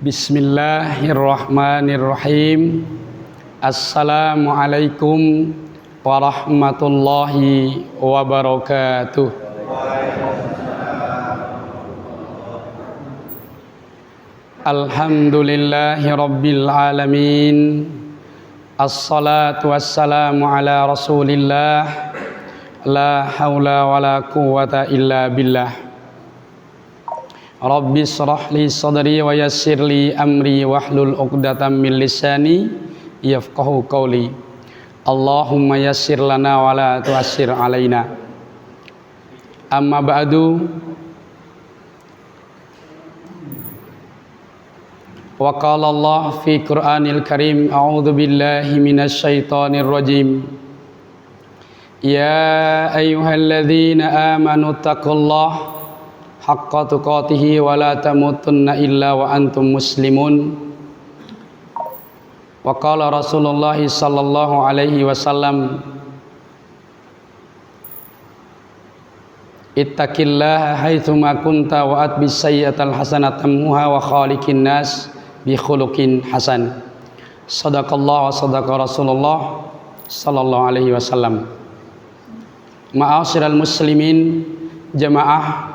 Bismillahirrahmanirrahim. Assalamualaikum warahmatullahi wabarakatuh. Alhamdulillahi rabbil alamin. Assalatu wassalamu ala rasulillah. La hawla wa la quwwata illa billah. Rabbi shrah li sadri wa yassir li amri wahlul 'uqdatam min lisani yafqahu qawli. Allahumma yassir lana wa la tu'assir alaina. Amma ba'du. Wa qala Allah fi Qur'anil Karim, a'udzu billahi minasy syaithanir rajim. Ya ayyuhalladzina amanu taqullaha haqqa tuqatih wa la tamutunna illa wa antum muslimun. Wa qala Rasulullah sallallahu alaihi wasallam, ittaqillaha haitsuma kunta wa atbis sayyi'atal hasanata tamhuha wa khaliqin nas bi khuluqin hasan. Shadaqallah wa sadaqa Rasulullah sallallahu alaihi wasallam. Ma'asyiral muslimin, jamaah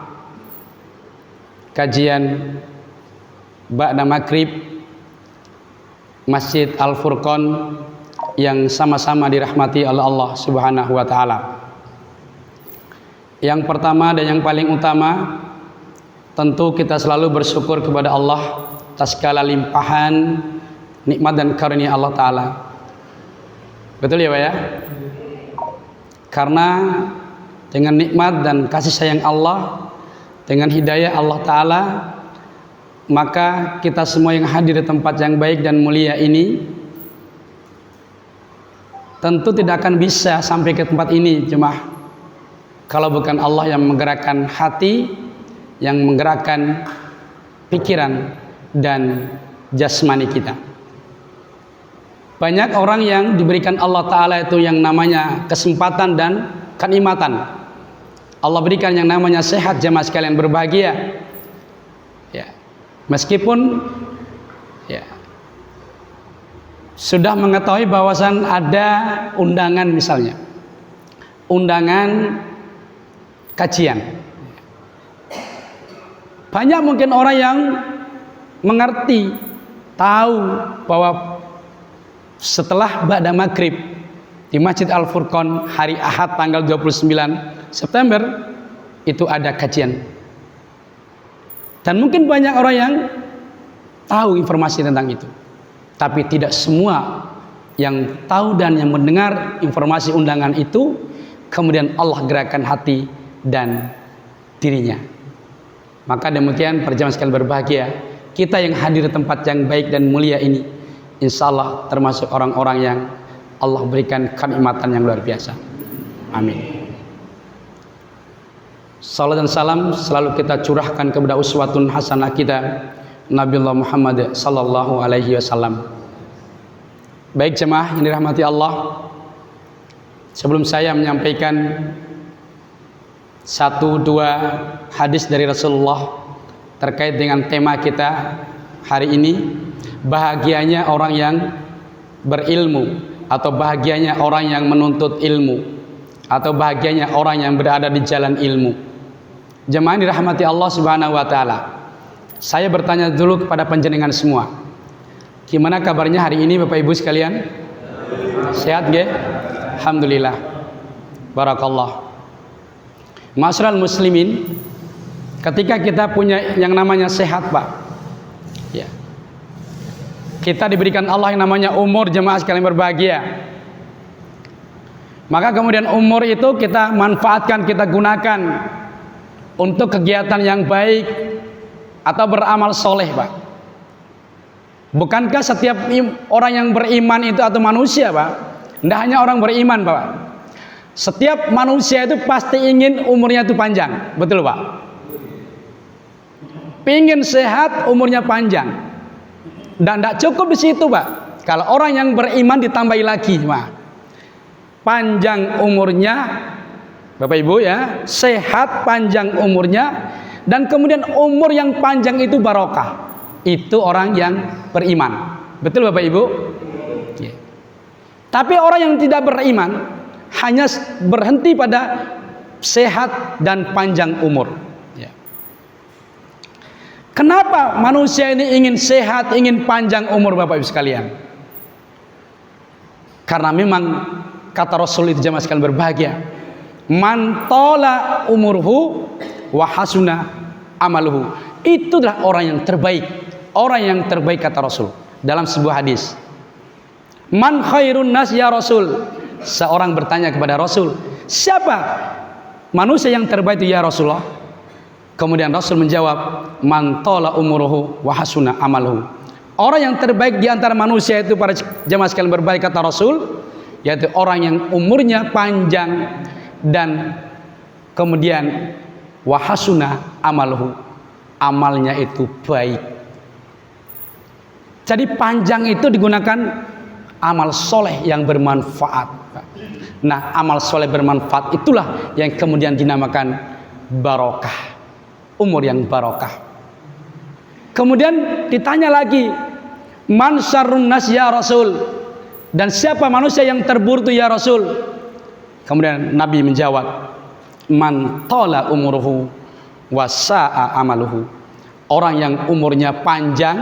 kajian ba'da maghrib Masjid Al-Furqan yang sama-sama dirahmati oleh Allah Subhanahu wa taala. Yang pertama dan yang paling utama, tentu kita selalu bersyukur kepada Allah atas segala limpahan nikmat dan karunia Allah taala. Betul ya Pak ya? Karena dengan nikmat dan kasih sayang Allah, dengan hidayah Allah Ta'ala, maka kita semua yang hadir di tempat yang baik dan mulia ini tentu tidak akan bisa sampai ke tempat ini jemaah kalau bukan Allah yang menggerakkan hati, yang menggerakkan pikiran dan jasmani kita. Banyak orang yang diberikan Allah Ta'ala itu yang namanya kesempatan dan kenikmatan. Allah berikan yang namanya sehat, jemaah sekalian berbahagia. Ya. Meskipun ya, sudah mengetahui bahwasan ada undangan misalnya, undangan kajian. Banyak mungkin orang yang mengerti, tahu bahwa setelah ba'da maghrib di Masjid Al-Furqan hari Ahad tanggal 29 September itu ada kajian. Dan mungkin banyak orang yang tahu informasi tentang itu. Tapi tidak semua yang tahu dan yang mendengar informasi undangan itu kemudian Allah gerakkan hati dan dirinya. Maka demikian perjalanan sekalian berbahagia, kita yang hadir di tempat yang baik dan mulia ini insya Allah termasuk orang-orang yang Allah berikan kenikmatan yang luar biasa. Amin. Salam dan salam selalu kita curahkan kepada uswatun hasanah kita Nabiullah Muhammad sallallahu alaihi wasallam. Baik jemaah yang dirahmati Allah, sebelum saya menyampaikan satu dua hadis dari Rasulullah terkait dengan tema kita hari ini, bahagianya orang yang berilmu, atau bahagianya orang yang menuntut ilmu, atau bahagianya orang yang berada di jalan ilmu. Jemaah dirahmati Allah Subhanahu wa taala. Saya bertanya dulu kepada panjenengan semua. Gimana kabarnya hari ini Bapak Ibu sekalian? Sehat nggih? Alhamdulillah. Barakallah. Ma'asyiral muslimin, ketika kita punya yang namanya sehat, Pak. Ya. Kita diberikan Allah yang namanya umur, jemaah sekalian berbahagia. Maka kemudian umur itu kita manfaatkan, kita gunakan untuk kegiatan yang baik atau beramal soleh, Pak. Bukankah setiap orang yang beriman itu atau manusia, Pak? Tidak hanya orang beriman, Pak. Setiap manusia itu pasti ingin umurnya itu panjang, betul, Pak? Pingin sehat, umurnya panjang. Dan tidak cukup di situ, Pak. Kalau orang yang beriman ditambahi lagi, Pak, panjang umurnya, Bapak Ibu ya, sehat, panjang umurnya, dan kemudian umur yang panjang itu barokah. Itu orang yang beriman. Betul Bapak Ibu? Ya. Tapi orang yang tidak beriman hanya berhenti pada sehat dan panjang umur. Ya. Kenapa manusia ini ingin sehat, ingin panjang umur Bapak Ibu sekalian? Karena memang kata Rasul itu jamaah sekalian berbahagia. Man tola umurhu wa hasuna amaluhu. Itulah orang yang terbaik. Orang yang terbaik kata Rasul dalam sebuah hadis. Man khairun nas ya Rasul. Seorang bertanya kepada Rasul, siapa manusia yang terbaik itu ya Rasulullah? Kemudian Rasul menjawab, man tola umuruhu wa hasuna amaluhu. Orang yang terbaik di antara manusia itu, para jamaah sekalian berbaik kata Rasul, yaitu orang yang umurnya panjang dan kemudian wa hasuna amaluhu, amalnya itu baik. Jadi panjang itu digunakan amal soleh yang bermanfaat. Nah, amal soleh bermanfaat itulah yang kemudian dinamakan barokah, umur yang barokah. Kemudian ditanya lagi, man syarrun nas ya Rasul, dan siapa manusia yang terburuk itu ya Rasul? Kemudian Nabi menjawab, man tola umuruhu wa sa'a amaluhu. Orang yang umurnya panjang,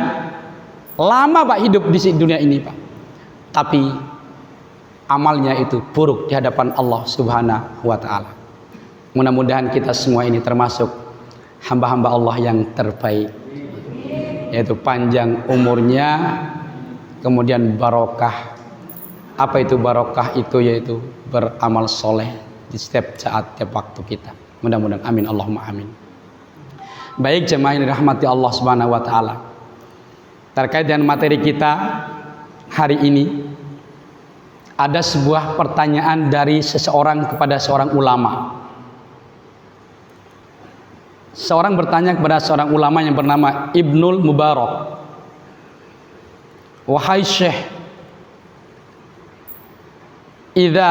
lama Pak hidup di dunia ini Pak, tapi amalnya itu buruk di hadapan Allah Subhanahu wa ta'ala. Mudah-mudahan kita semua ini termasuk hamba-hamba Allah yang terbaik, yaitu panjang umurnya, kemudian barokah. Apa itu barokah? Itu yaitu beramal soleh di setiap saat, setiap waktu kita. Mudah-mudahan, amin Allahumma amin. Baik jemaah yang dirahmati Allah Subhanahu wa ta'ala, terkait dengan materi kita hari ini, ada sebuah pertanyaan dari seseorang kepada seorang ulama. Seorang bertanya kepada seorang ulama yang bernama Ibnul Mubarak, wahai Syekh, idza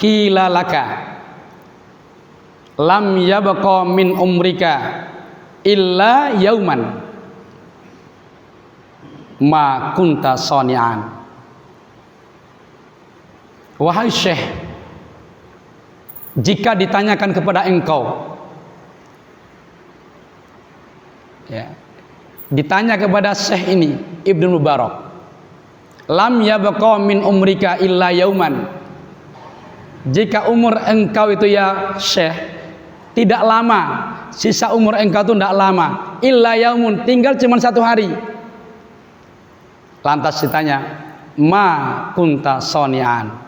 qila laka lam yabqa min umrika illa yauman ma kunta sani'an. Wahai Syekh, jika ditanyakan kepada engkau, ya, ditanya kepada Syekh ini Ibnu Mubarak, lam yabqa min umrika illa yauman, jika umur engkau itu ya Syekh tidak lama, sisa umur engkau itu tidak lama, illa yaumun, tinggal cuma satu hari. Lantas ditanya, ma kunta sani'an,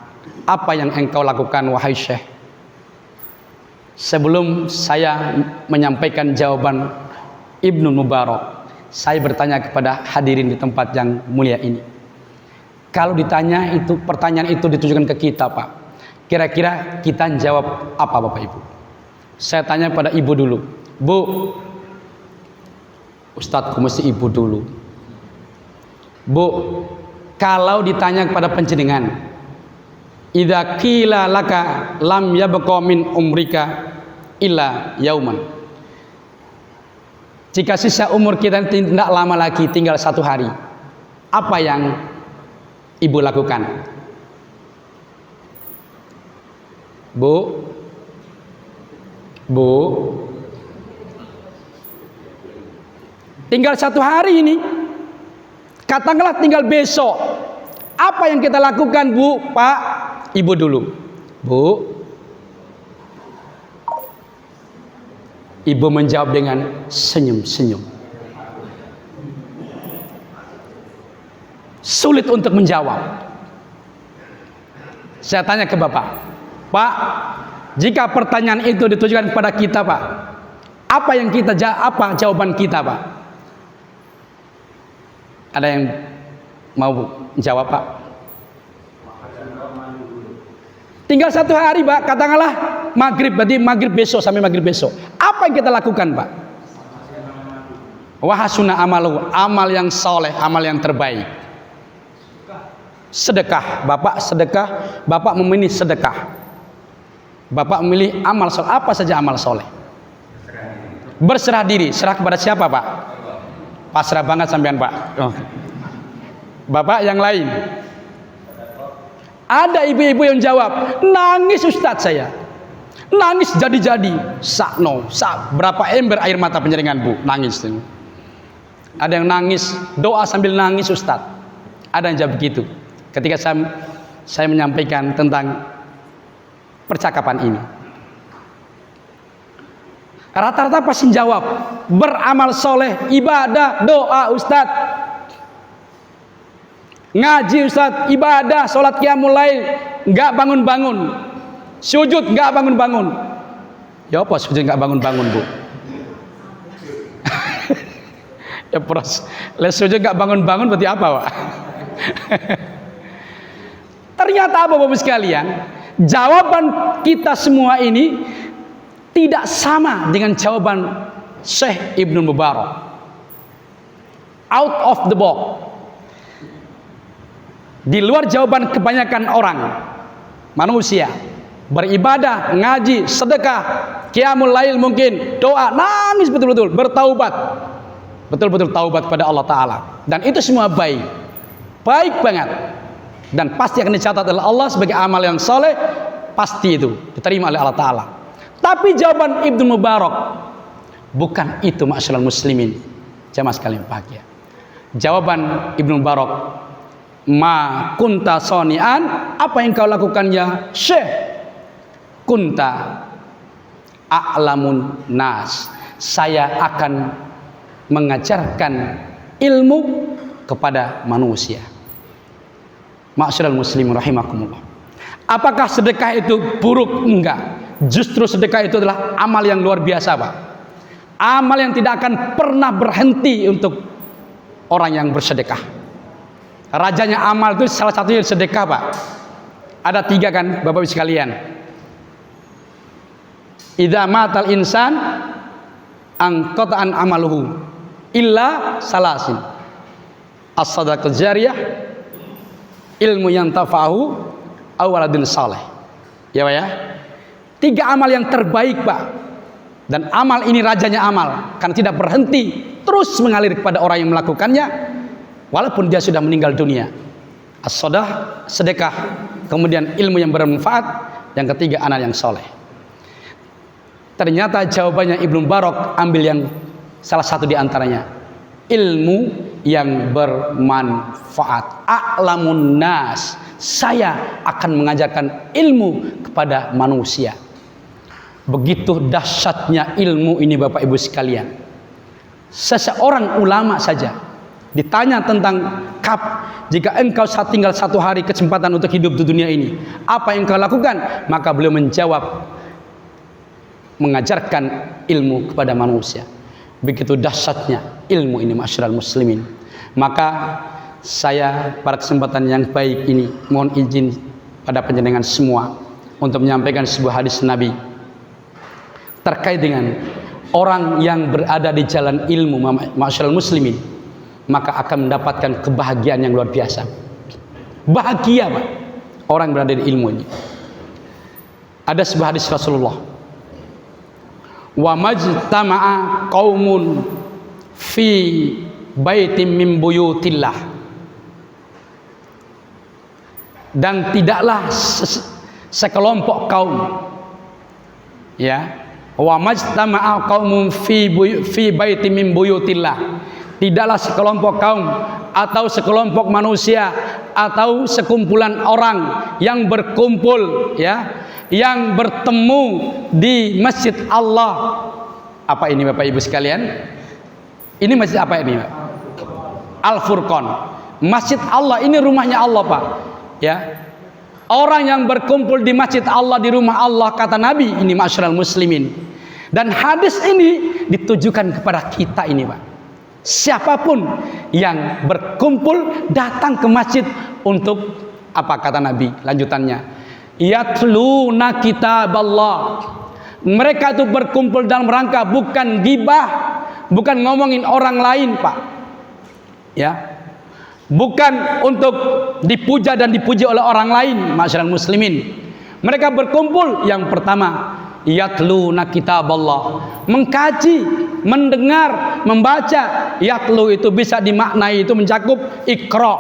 apa yang engkau lakukan wahai Syekh? Sebelum saya menyampaikan jawaban Ibnu Mubarak, saya bertanya kepada hadirin di tempat yang mulia ini. Kalau ditanya itu, pertanyaan itu ditujukan ke kita Pak, kira-kira kita jawab apa Bapak Ibu? Saya tanya pada ibu dulu. Bu, Ustadz kok mesti ibu dulu? Bu, kalau ditanya kepada panjenengan, idza qila laka lam yabqa min umrika illa yauman, jika sisa umur kita tidak lama lagi, tinggal satu hari, apa yang ibu lakukan? Bu, tinggal satu hari ini, katakanlah tinggal besok, apa yang kita lakukan Bu, Pak? Ibu dulu. Bu, ibu menjawab dengan senyum-senyum. Sulit untuk menjawab. Saya tanya ke Bapak, Pak, jika pertanyaan itu ditujukan kepada kita Pak, apa yang kita apa jawaban kita Pak? Ada yang mau jawab Pak? Tinggal satu hari Pak, katakanlah maghrib, berarti maghrib besok sampai maghrib besok. Apa yang kita lakukan Pak? Wahasuna amalu, amal yang soleh, amal yang terbaik. Sedekah, Bapak sedekah, Bapak memilih sedekah. Bapak memilih amal soleh, apa saja amal soleh? Berserah diri, serah kepada siapa Pak? Pasrah banget sampean, Pak. Oh. Bapak yang lain. Ada ibu-ibu yang jawab, nangis Ustadz saya. Nangis jadi-jadi. Berapa ember air mata penjeringan, Bu? Nangis. Ada yang nangis, doa sambil nangis Ustadz. Ada yang jawab begitu. Ketika saya menyampaikan tentang percakapan ini. Rata-rata pasti jawab, beramal soleh, ibadah, doa Ustadz, ngaji Ustadz, ibadah, sholat qiyamul lail, nggak bangun-bangun, sujud nggak bangun-bangun. Ya apa sujud nggak bangun-bangun, Bu? Ya pros, sujud nggak bangun-bangun berarti apa, Pak? Ternyata apa, Bapak sekalian? Jawaban kita semua ini tidak sama dengan jawaban Syekh Ibnu Mubarak. Out of the box. Di luar jawaban kebanyakan orang manusia, beribadah, ngaji, sedekah, qiyamul lail mungkin, doa, nangis betul-betul, bertaubat. Betul-betul taubat kepada Allah Ta'ala. Dan itu semua baik. Baik banget. Dan pasti akan dicatat oleh Allah sebagai amal yang soleh. Pasti itu diterima oleh Allah Ta'ala. Tapi jawaban Ibnu Mubarak bukan itu, ma'asyiral muslimin. Jamaah sekalian bahagia. Jawaban Ibnu Mubarak, ma kunta sonian, apa yang kau lakukan ya Syekh? Kunta a'lamun nas. Saya akan mengajarkan ilmu kepada manusia. Ma'asyiral muslimin rahimakumullah. Apakah sedekah itu buruk? Enggak. Justru sedekah itu adalah amal yang luar biasa, Pak. Amal yang tidak akan pernah berhenti untuk orang yang bersedekah. Rajanya amal itu salah satunya sedekah, Pak. Ada 3 kan, Bapak-Ibu sekalian. Idza matal insan angqata'an amaluhu illa salasin. As-sadaqah jariyah, ilmu yang tafa'ahu, aw waladun saleh. Ya, Pak ya. 3 amal yang terbaik, Pak. Dan amal ini rajanya amal, karena tidak berhenti, terus mengalir kepada orang yang melakukannya walaupun dia sudah meninggal dunia. As-shadah, sedekah, kemudian ilmu yang bermanfaat, yang ketiga anak yang soleh. Ternyata jawabannya Ibnu Mubarak ambil yang salah satu di antaranya, ilmu yang bermanfaat. A'lamun nas, saya akan mengajarkan ilmu kepada manusia. Begitu dahsyatnya ilmu ini, Bapak Ibu sekalian. Seseorang ulama saja ditanya tentang jika engkau tinggal 1 hari kesempatan untuk hidup di dunia ini, apa yang kau lakukan? Maka beliau menjawab, mengajarkan ilmu kepada manusia. Begitu dahsyatnya ilmu ini, ma'asyiral muslimin. Maka saya pada kesempatan yang baik ini mohon izin pada panjenengan semua untuk menyampaikan sebuah hadis Nabi terkait dengan orang yang berada di jalan ilmu, ma'asyiral muslimin, maka akan mendapatkan kebahagiaan yang luar biasa. Bahagia, Pak, orang yang berada di ilmu ini. Ada sebuah hadis Rasulullah, wa majtama'a qaumun fi baitin min buyutillah, dan tidaklah sekelompok kaum, ya, wa majtama'a qaumun fi baitin min buyutillah, tidaklah sekelompok kaum atau sekelompok manusia atau sekumpulan orang yang berkumpul, ya, yang bertemu di masjid Allah. Apa ini, Bapak Ibu sekalian? Ini masjid apa ini, Pak? Al-Furqan. Masjid Allah ini rumahnya Allah, Pak. Ya. Orang yang berkumpul di masjid Allah, di rumah Allah, kata Nabi, ini ma'asyiral muslimin. Dan hadis ini ditujukan kepada kita ini, Pak. Siapapun yang berkumpul datang ke masjid untuk apa, kata Nabi lanjutannya? Yatluna kitaballah. Mereka itu berkumpul dalam rangka bukan gibah, bukan ngomongin orang lain, Pak. Ya. Bukan untuk dipuja dan dipuji oleh orang lain, ma'asyiral muslimin. Mereka berkumpul yang pertama, yatluna kitaballah, mengkaji mendengar, membaca. Yatlu itu bisa dimaknai, itu mencakup ikra,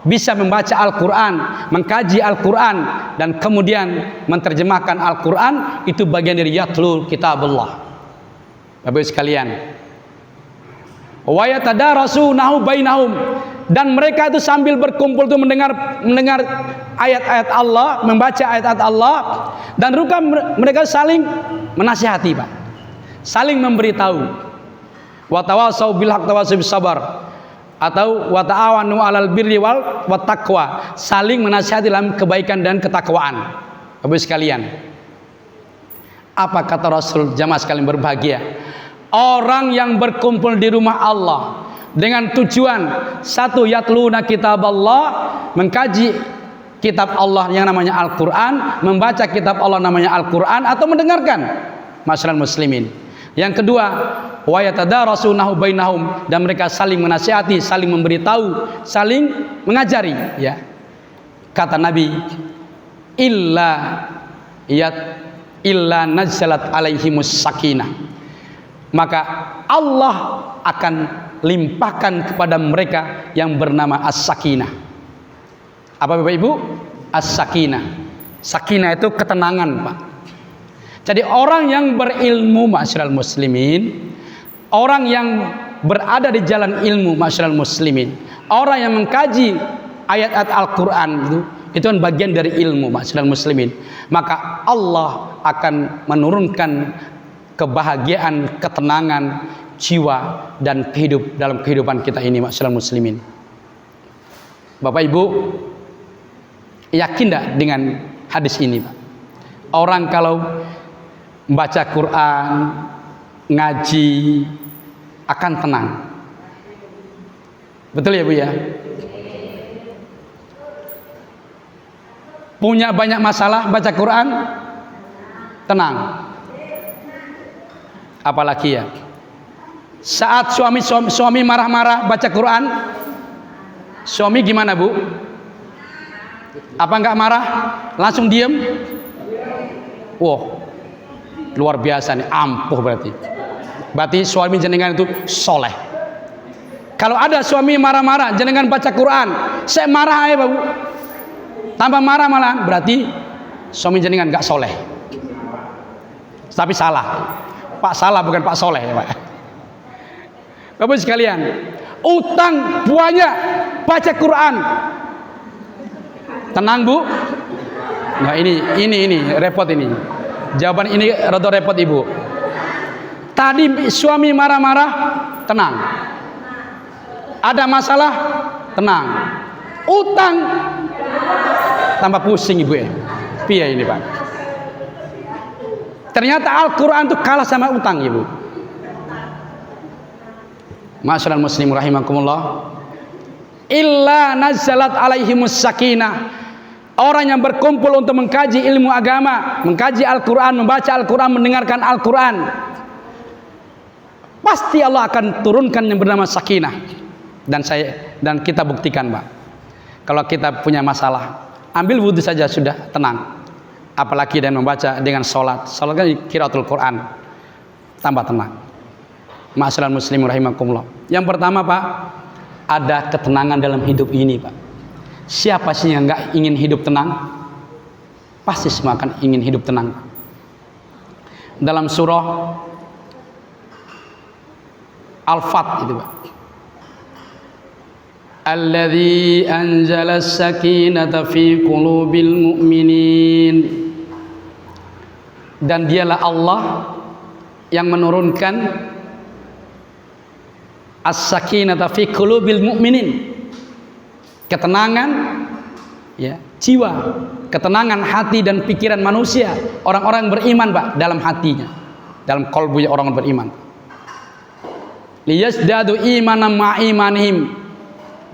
bisa membaca Al-Quran, mengkaji Al-Quran, dan kemudian menerjemahkan Al-Quran. Itu bagian dari yatlu kitabullah. Bapak sekalian, wa yatadarasunahu bainahum, dan mereka itu sambil berkumpul itu mendengar ayat-ayat Allah, membaca ayat-ayat Allah, dan mereka saling menasihati, Pak, saling memberitahu. Wa tawasau bil haq tawasau bis sabar, atau wa ta'awanu 'alal birri wal taqwa, saling menasihati dalam kebaikan dan ketakwaan. Bapak sekalian, apa kata Rasul? Jamaah sekalian berbahagia, orang yang berkumpul di rumah Allah dengan tujuan satu, yatluna kitab Allah, mengkaji kitab Allah yang namanya Al-Quran, membaca kitab Allah namanya Al-Quran, atau mendengarkan masyarakat muslimin. Yang kedua, wa yatadarasunahu bainahum, dan mereka saling menasihati, saling memberitahu, saling mengajari, ya. Kata Nabi, illa nazzalat alaihimus sakinah, maka Allah akan limpahkan kepada mereka yang bernama as-sakinah. Apa Bapak Ibu? As-sakinah. Sakinah itu ketenangan, Pak. Jadi orang yang berilmu, ma'asyiral muslimin, orang yang berada di jalan ilmu, ma'asyiral muslimin, orang yang mengkaji ayat-ayat Al-Quran, itu kan bagian dari ilmu, ma'asyiral muslimin, maka Allah akan menurunkan kebahagiaan, ketenangan jiwa dan dalam kehidupan kita ini, ma'asyiral muslimin. Bapak Ibu, yakin tidak dengan hadis ini, Pak? Orang kalau membaca Quran, ngaji, akan tenang. Betul ya Bu ya? Punya banyak masalah, baca Quran, tenang. Apalagi ya, saat suami marah-marah baca Quran, suami gimana Bu? Apa enggak marah? Langsung diem? Wow, luar biasa nih, ampuh berarti. Berarti suami jenengan itu soleh. Kalau ada suami marah-marah, jenengan baca Quran, saya marah ya Bu, tambah marah malah, berarti suami jenengan enggak soleh. Tapi salah, Pak salah, bukan Pak soleh ya Pak. Bapak sekalian, utang banyak, baca Quran, tenang Bu. Nah ini repot ini. Jawaban ini rada repot Ibu. Tadi suami marah-marah, tenang. Ada masalah, tenang. Utang, tambah pusing Ibu ya. Piye ini Pak? Ternyata Al-Quran itu kalah sama utang Ibu. Ma'asyiral muslim rahimakumullah. Illa nazzalat alaihimus sakinah. Orang yang berkumpul untuk mengkaji ilmu agama, mengkaji Al-Quran, membaca Al-Quran, mendengarkan Al-Quran, pasti Allah akan turunkan yang bernama sakinah. Dan kita buktikan Pak, kalau kita punya masalah, ambil wudhu saja sudah tenang. Apalagi dan membaca dengan sholat kan qiraatul Quran, tambah tenang. Ma'asyiral muslimin rahimakumullah. Yang pertama Pak, ada ketenangan dalam hidup ini Pak. Siapa sih yang nggak ingin hidup tenang? Pasti semua akan ingin hidup tenang. Dalam surah Al-Fat itu Pak, alladzi anzala as-sakinata fi qulubil mu'minin, dan dialah Allah yang menurunkan as-sakinata fi qulubil mu'minin, ketenangan ya, jiwa, ketenangan hati dan pikiran manusia, orang-orang beriman Pak, dalam hatinya, dalam kalbunya orang beriman. Liyazdadu imanan ma'imanihim,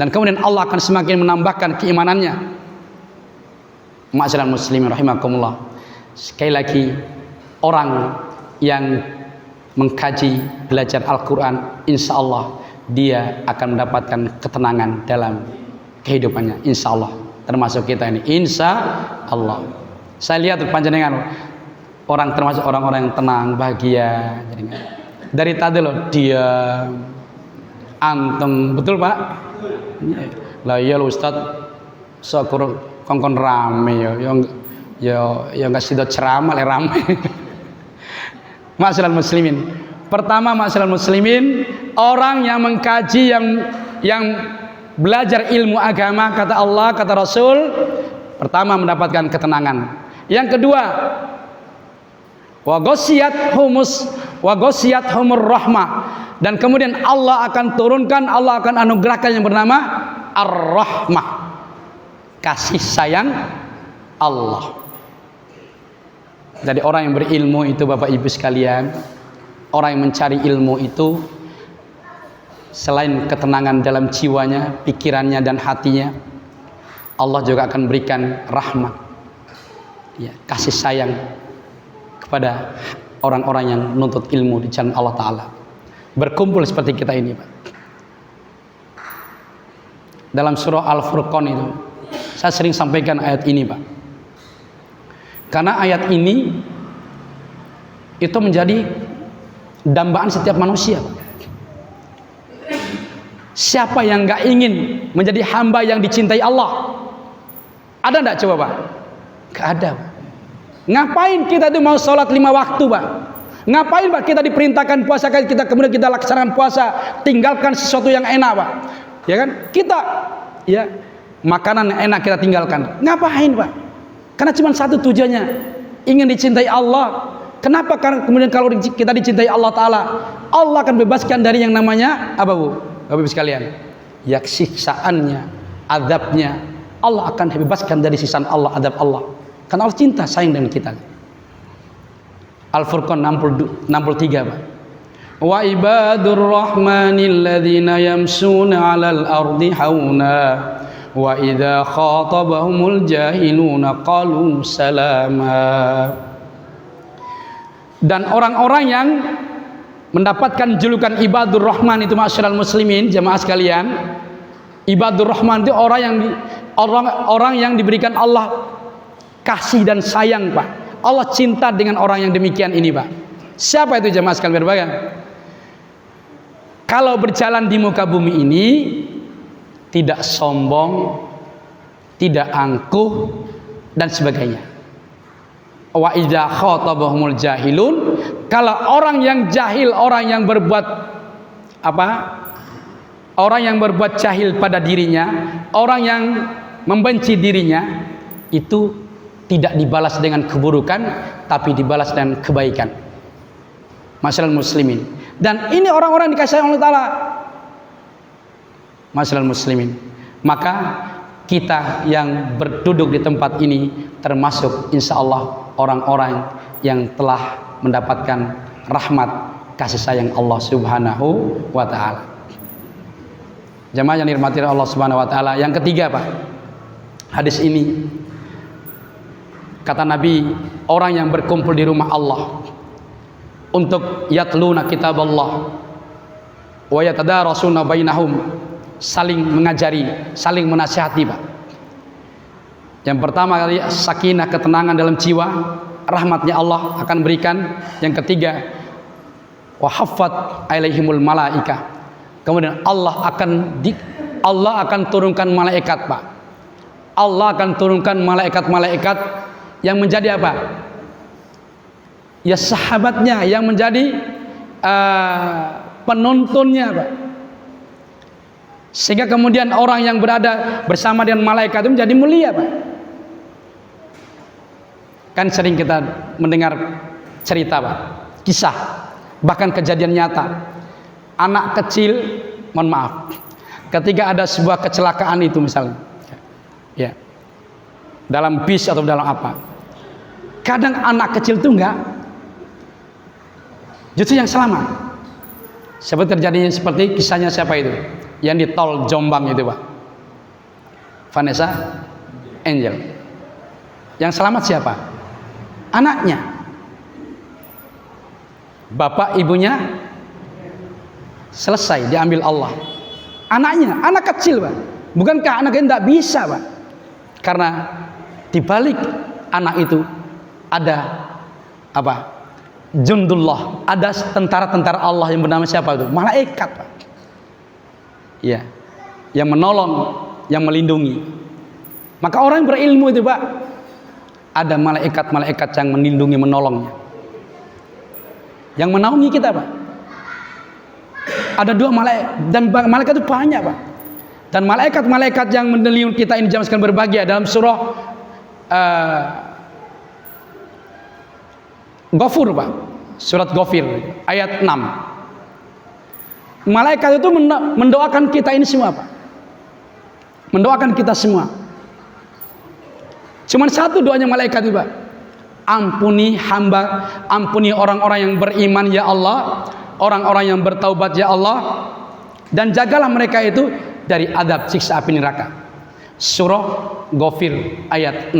dan kemudian Allah akan semakin menambahkan keimanannya. Ma'asyiral muslimin rahimakumullah. Sekali lagi, orang yang mengkaji, belajar Al-Quran, insya Allah dia akan mendapatkan ketenangan dalam kehidupannya, insya Allah. Termasuk kita ini, insya Allah. Saya lihat panjenengan orang termasuk orang-orang yang tenang, bahagia. Dari tadi loh dia anteng, betul Pak? Lah iya loh Ustaz, syukur kongkon rame ya nggak sidot ceramah le rame. Ma'asyiral muslimin. Pertama ma'asyiral muslimin, orang yang mengkaji yang belajar ilmu agama, kata Allah, kata Rasul, pertama mendapatkan ketenangan. Yang kedua, wa ghosiyat humur rahmah, dan kemudian Allah akan turunkan, Allah akan anugerahkan yang bernama ar-rahmah, kasih sayang Allah. Jadi orang yang berilmu itu Bapak Ibu sekalian, orang yang mencari ilmu itu selain ketenangan dalam jiwanya, pikirannya dan hatinya, Allah juga akan berikan rahmat, ya, kasih sayang kepada orang-orang yang menuntut ilmu di jalan Allah Ta'ala. Berkumpul seperti kita ini Pak. Dalam surah Al-Furqan itu saya sering sampaikan ayat ini Pak, karena ayat ini itu menjadi dambaan setiap manusia Pak. Siapa yang gak ingin menjadi hamba yang dicintai Allah? Ada enggak coba Pak? Gak ada Pak. Ngapain kita itu mau sholat 5 waktu Pak? Ngapain Pak kita diperintahkan puasa, kemudian kita laksanakan puasa, tinggalkan sesuatu yang enak Pak? Ya kan? Kita ya makanan yang enak kita tinggalkan. Ngapain Pak? Karena cuma satu tujuannya, ingin dicintai Allah. Kenapa? Karena kemudian kalau kita dicintai Allah Ta'ala, Allah akan bebaskan dari yang namanya apa Bu? Bapak Ibu sekalian, ya siksaannya, azabnya, Allah akan bebaskan dari siksaan Allah, azab Allah. Karena Allah cinta sayang dengan kita. Al-Furqan 63 Pak. Wa ibadur rahmanil ladzina yamshuna 'alal ardi hauna wa idza khatabahumul jahiluna qalu salama. Dan orang-orang yang mendapatkan julukan ibadur rahman itu ma'asyiral muslimin, jamaah sekalian, ibadur rahman itu orang yang diberikan Allah kasih dan sayang Pak. Allah cinta dengan orang yang demikian ini Pak. Siapa itu jamaah sekalian berbahagia? Kalau berjalan di muka bumi ini tidak sombong, tidak angkuh dan sebagainya. Wa idza khatabahumul jahilun, kalau orang yang jahil, orang yang berbuat apa? Orang yang berbuat jahil pada dirinya, orang yang membenci dirinya, itu tidak dibalas dengan keburukan, tapi dibalas dengan kebaikan. Masyaallah muslimin. Dan ini orang-orang dikasihi Allah Ta'ala. Masyaallah muslimin. Maka kita yang berduduk di tempat ini termasuk insya Allah orang-orang yang telah mendapatkan rahmat kasih sayang Allah Subhanahu wa Ta'ala. Jamaah yang dirahmati Allah Subhanahu wa Ta'ala. Yang ketiga Pak, hadis ini kata Nabi, orang yang berkumpul di rumah Allah untuk yatluna kitab Allah wa yatadarasuna bainahum, saling mengajari, saling menasihati Pak. Yang pertama kali sakinah, ketenangan dalam jiwa, rahmatnya Allah akan berikan. Yang ketiga, wa haffat alaihimul malaika, kemudian Allah akan turunkan malaikat Pak. Allah akan turunkan malaikat-malaikat yang menjadi apa? Ya sahabatnya, yang menjadi penuntunnya Pak. Sehingga kemudian orang yang berada bersama dengan malaikat itu menjadi mulia Pak. Kan sering kita mendengar cerita Pak, kisah, bahkan kejadian nyata. Anak kecil, mohon maaf, ketika ada sebuah kecelakaan itu misalnya, ya, dalam bis atau dalam apa, kadang anak kecil itu enggak, justru yang selamat. Seperti terjadinya seperti kisahnya siapa itu? Yang di tol Jombang itu Pak, Vanessa Angel. Yang selamat siapa? Anaknya. Bapak ibunya selesai diambil Allah. Anaknya, anak kecil Pak. Bukankah anaknya tidak bisa Pak? Karena di balik anak itu ada apa? jundullah, ada tentara-tentara Allah yang bernama siapa itu? Malaikat, Pak. Ya, yang menolong, yang melindungi. Maka orang yang berilmu itu, Pak, ada malaikat-malaikat yang melindungi, menolongnya, yang menaungi kita, Pak. Ada 2 malaikat, dan malaikat itu banyak, Pak. Dan malaikat-malaikat yang menyelimuti kita ini zaman sekarang berbahagia. Dalam surah Ghafur, Pak, surat Ghafir ayat 6, malaikat itu mendoakan kita ini semua, Pak. Mendoakan kita semua. Cuman satu doanya malaikat itu, Pak. Ampuni hamba, ampuni orang-orang yang beriman ya Allah, orang-orang yang bertaubat ya Allah, dan jagalah mereka itu dari adab siksa api neraka. Surah Ghafir ayat 6.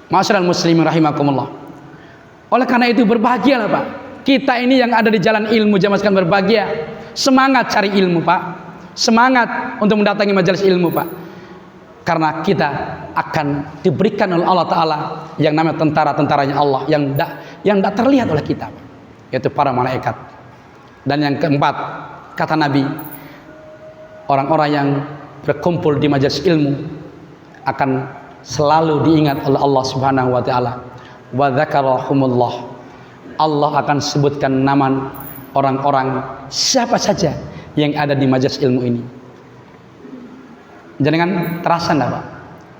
Ma'asyiral muslimin rahimakumullah. Oleh karena itu berbahagialah, Pak. Kita ini yang ada di jalan ilmu zaman sekarang berbahagia. Semangat cari ilmu, Pak. Semangat untuk mendatangi majelis ilmu, Pak. Karena kita akan diberikan oleh Allah Ta'ala yang namanya tentara-tentaranya Allah yang tidak terlihat oleh kita, Pak. Yaitu para malaikat. Dan yang keempat, kata Nabi, orang-orang yang berkumpul di majelis ilmu akan selalu diingat oleh Allah Subhanahu wa Ta'ala. Wa dzakarahumullah. Allah akan sebutkan nama orang-orang siapa saja yang ada di majelis ilmu ini. Jangan terasa enggak, Pak,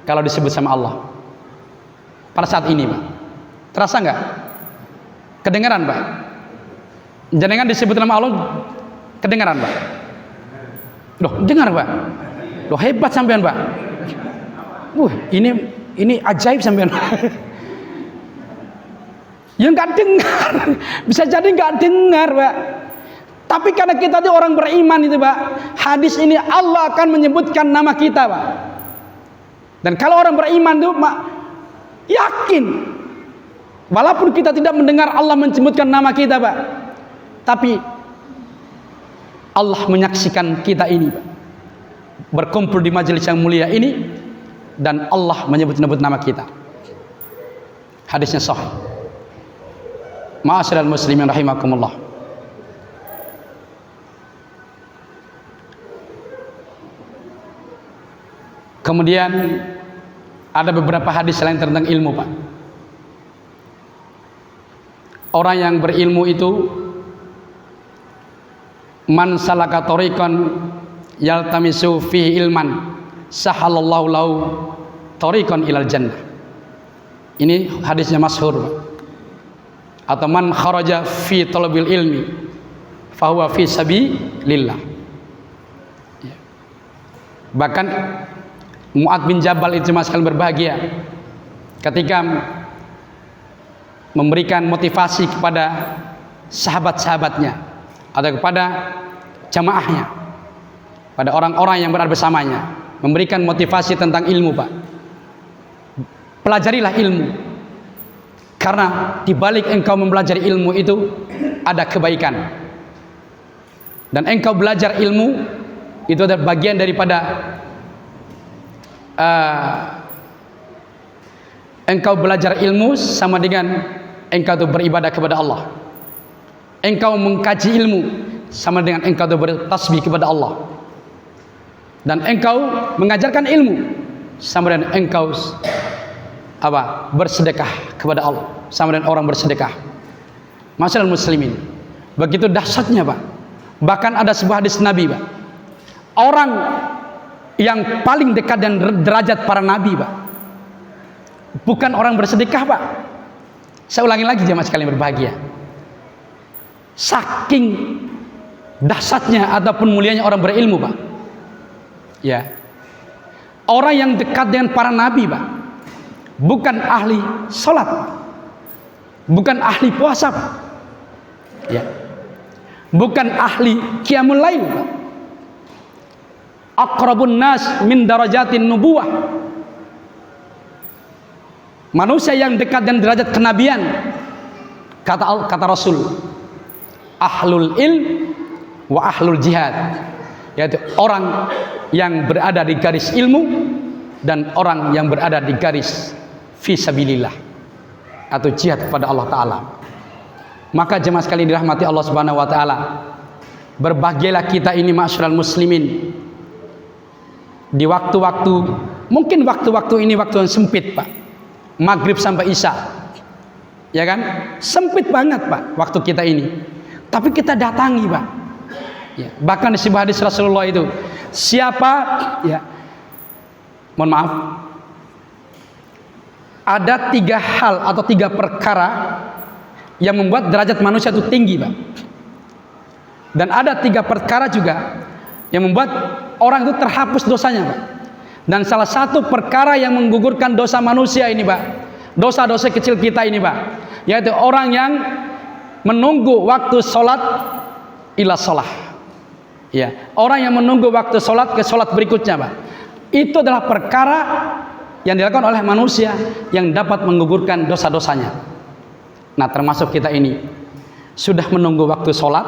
kalau disebut sama Allah pada saat ini, Pak? Terasa enggak? Kedengaran, Pak? Jangan disebut nama Allah, kedengaran, Pak? Loh, dengar, Pak? Loh, hebat sampean, Pak. Ini ajaib sampean. Ya nggak dengar, bisa jadi nggak dengar, Pak. Tapi karena kita itu orang beriman itu, Pak, hadis ini Allah akan menyebutkan nama kita, Pak. Dan kalau orang beriman itu, Pak, yakin, walaupun kita tidak mendengar Allah menyebutkan nama kita, Pak, tapi Allah menyaksikan kita ini, Pak, berkumpul di majelis yang mulia ini, dan Allah menyebut-nyebut nama kita. Hadisnya sahih. Ma'asyiral muslimin rahimakumullah. Kemudian ada beberapa hadis lain tentang ilmu, Pak. Orang yang berilmu itu, man salaka tariqan yaltamisu fihi ilman sahalallahu lahu tariqan ilal jannah. Ini hadisnya masyhur, Pak. Atau man kharaja fi talabil ilmi fahuwa fi sabilillah. Bahkan Mu'ad bin Jabal itu sekali berbahagia ketika memberikan motivasi kepada sahabat-sahabatnya atau kepada jamaahnya, pada orang-orang yang berada bersamanya, memberikan motivasi tentang ilmu, Pak. Pelajarilah ilmu, karena di balik engkau mempelajari ilmu itu ada kebaikan, dan engkau belajar ilmu itu adalah bagian daripada engkau belajar ilmu sama dengan engkau itu beribadah kepada Allah. Engkau mengkaji ilmu sama dengan engkau itu bertasbih kepada Allah. Dan engkau mengajarkan ilmu sama dengan engkau bersedekah kepada Allah, sama dengan orang bersedekah. Masyaallah muslimin, begitu dahsyatnya, Pak. Bahkan ada sebuah hadis Nabi, Pak, orang yang paling dekat dan derajat para nabi, Pak, bukan orang bersedekah, Pak. Saya ulangi lagi, jemaah sekalian berbahagia. Saking dahsyatnya ataupun mulianya orang berilmu, Pak. Ya. Orang yang dekat dengan para nabi, Pak, bukan ahli sholat, Pak, bukan ahli puasa, Pak. Ya. Bukan ahli qiyamul lail, Pak. Aqrabun nas min darajatin nubuwah. Manusia yang dekat dan derajat kenabian, kata Rasul, ahlul ilm wa ahlul jihad, yaitu orang yang berada di garis ilmu dan orang yang berada di garis fisabilillah. atau jihad kepada Allah Ta'ala. Maka jemaah sekalian dirahmati Allah Subhanahu wa Ta'ala, berbahagialah kita ini ma'asyiral muslimin di waktu-waktu, mungkin waktu-waktu ini waktu yang sempit Pak, maghrib sampai isya, ya kan, sempit banget Pak waktu kita ini, tapi kita datangi Pak ya. Bahkan di sebuah hadis Rasulullah itu, siapa ya, mohon maaf, ada 3 hal atau 3 perkara yang membuat derajat manusia itu tinggi Pak, dan ada 3 perkara juga yang membuat orang itu terhapus dosanya Pak. Dan salah satu perkara yang menggugurkan dosa manusia ini Pak, dosa-dosa kecil kita ini Pak, yaitu orang yang menunggu waktu sholat ila sholat ya, orang yang menunggu waktu sholat ke sholat berikutnya Pak. Itu adalah perkara yang dilakukan oleh manusia yang dapat menggugurkan dosa-dosanya. Nah, termasuk kita ini sudah menunggu waktu sholat,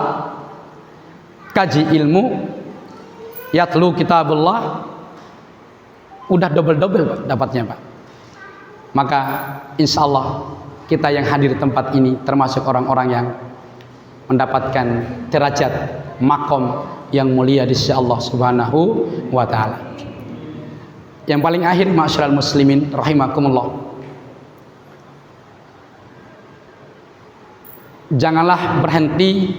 kaji ilmu, yatlu kitabullah, udah double-double Pak dapatnya Pak. Maka insya Allah kita yang hadir di tempat ini termasuk orang-orang yang mendapatkan derajat makom yang mulia di sisi Allah Subhanahu wa Ta'ala. Yang paling akhir ma'asyiral muslimin rahimakumullah, janganlah berhenti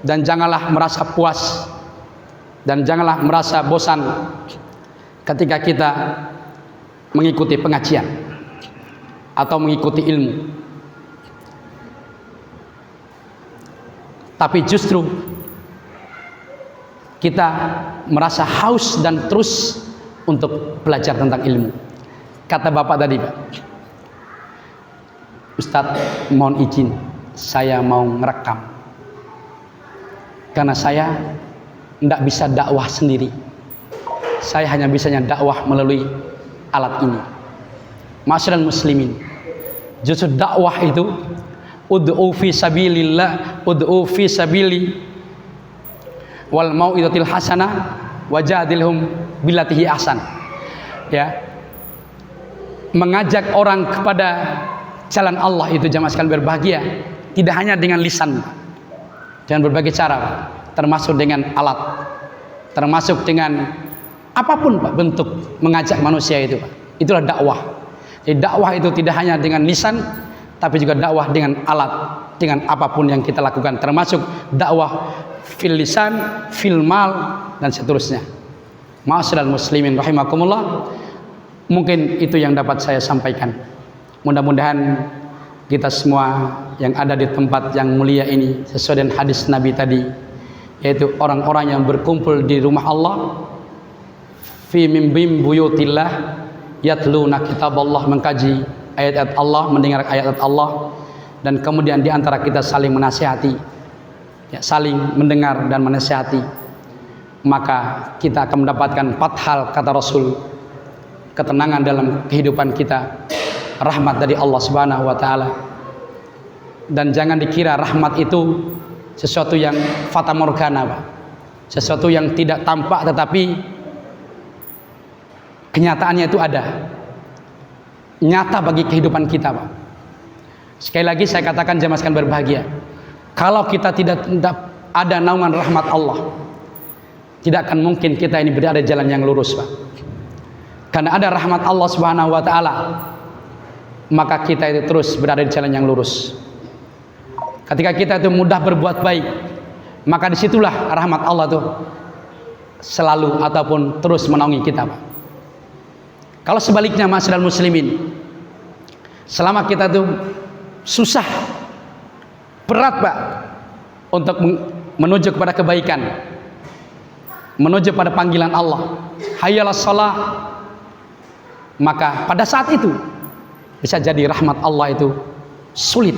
dan janganlah merasa puas dan janganlah merasa bosan ketika kita mengikuti pengajian atau mengikuti ilmu, tapi justru kita merasa haus dan terus untuk belajar tentang ilmu. Kata Bapak tadi Pak, Ustadz mohon izin, saya mau ngerekam karena saya tidak bisa dakwah sendiri, saya hanya bisanya dakwah melalui alat ini. Ma'asyiral muslimin, justru dakwah itu ud'u fi sabilillah, ud'u fi sabili wal mau'izatil hasanah wajadilhum billatihi ahsan ya, mengajak orang kepada jalan Allah itu jamaah sekalian berbahagia tidak hanya dengan lisan, dengan berbagai cara, termasuk dengan alat, termasuk dengan apapun Pak bentuk mengajak manusia itu Pak. Itulah dakwah. Jadi dakwah itu tidak hanya dengan lisan, tapi juga dakwah dengan alat, dengan apapun yang kita lakukan, termasuk dakwah fil lisan, fil mal, dan seterusnya. Ma'asyiral muslimin rahimakumullah, mungkin itu yang dapat saya sampaikan. Mudah-mudahan kita semua yang ada di tempat yang mulia ini sesuai dengan hadis Nabi tadi, yaitu orang-orang yang berkumpul di rumah Allah, fi mimbim buyutillah yatluna kitaballah, mengkaji ayat-ayat Allah, mendengar ayat-ayat Allah, dan kemudian di antara kita saling menasihati ya, saling mendengar dan menasihati, maka kita akan mendapatkan 4 hal kata Rasul, ketenangan dalam kehidupan kita, rahmat dari Allah Subhanahu wa Ta'ala. Dan jangan dikira rahmat itu sesuatu yang fata morgana Pak, sesuatu yang tidak tampak tetapi kenyataannya itu ada, nyata bagi kehidupan kita Pak. Sekali lagi saya katakan jemaah sekalian berbahagia, kalau kita tidak ada naungan rahmat Allah, tidak akan mungkin kita ini berada di jalan yang lurus Pak. Karena ada rahmat Allah Subhanahu wa Ta'ala, maka kita itu terus berada di jalan yang lurus. Ketika kita itu mudah berbuat baik, maka disitulah rahmat Allah itu selalu ataupun terus menaungi kita Pak. Kalau sebaliknya ma'asyiral muslimin, selama kita itu susah, berat Pak untuk menuju kepada kebaikan, menuju pada panggilan Allah, hayyalas shalah, maka pada saat itu bisa jadi rahmat Allah itu sulit,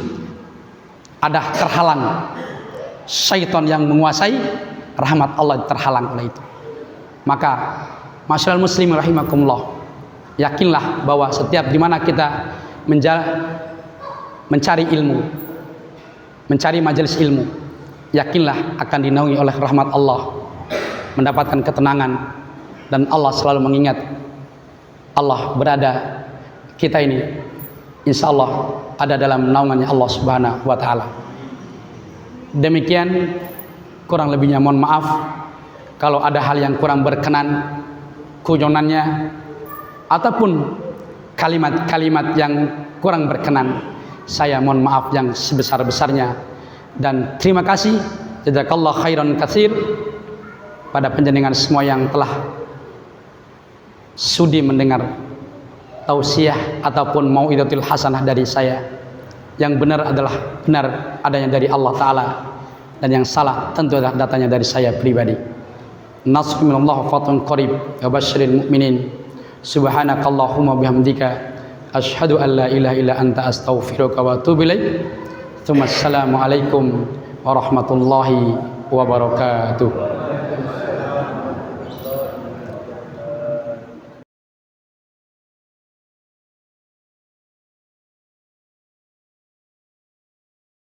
ada terhalang, syaitan yang menguasai, rahmat Allah terhalang oleh itu. Maka ma'asyiral muslimin rahimakumullah, yakinlah bahwa setiap dimana kita mencari ilmu, mencari majelis ilmu, yakinlah akan dinaungi oleh rahmat Allah, mendapatkan ketenangan, dan Allah selalu mengingat. Allah berada kita ini insya Allah ada dalam naungannya Allah Subhanahu wa Ta'ala. Demikian, kurang lebihnya mohon maaf kalau ada hal yang kurang berkenan, kuyonannya ataupun kalimat-kalimat yang kurang berkenan, saya mohon maaf yang sebesar-besarnya. Dan terima kasih jazakallah khairan katsir pada panjenengan semua yang telah sudi mendengar tausiah ataupun mau'izatul hasanah dari saya. Yang benar adalah benar adanya dari Allah Ta'ala, dan yang salah tentu adalah datanya dari saya pribadi. Nasr minallah fatun qarib wa basyiril mu'minin. Subhanakallahumma bihamdika asyhadu an la ilaha illa anta astaghfiruka wa atubu ilaik. Assalamualaikum warahmatullahi wabarakatuh.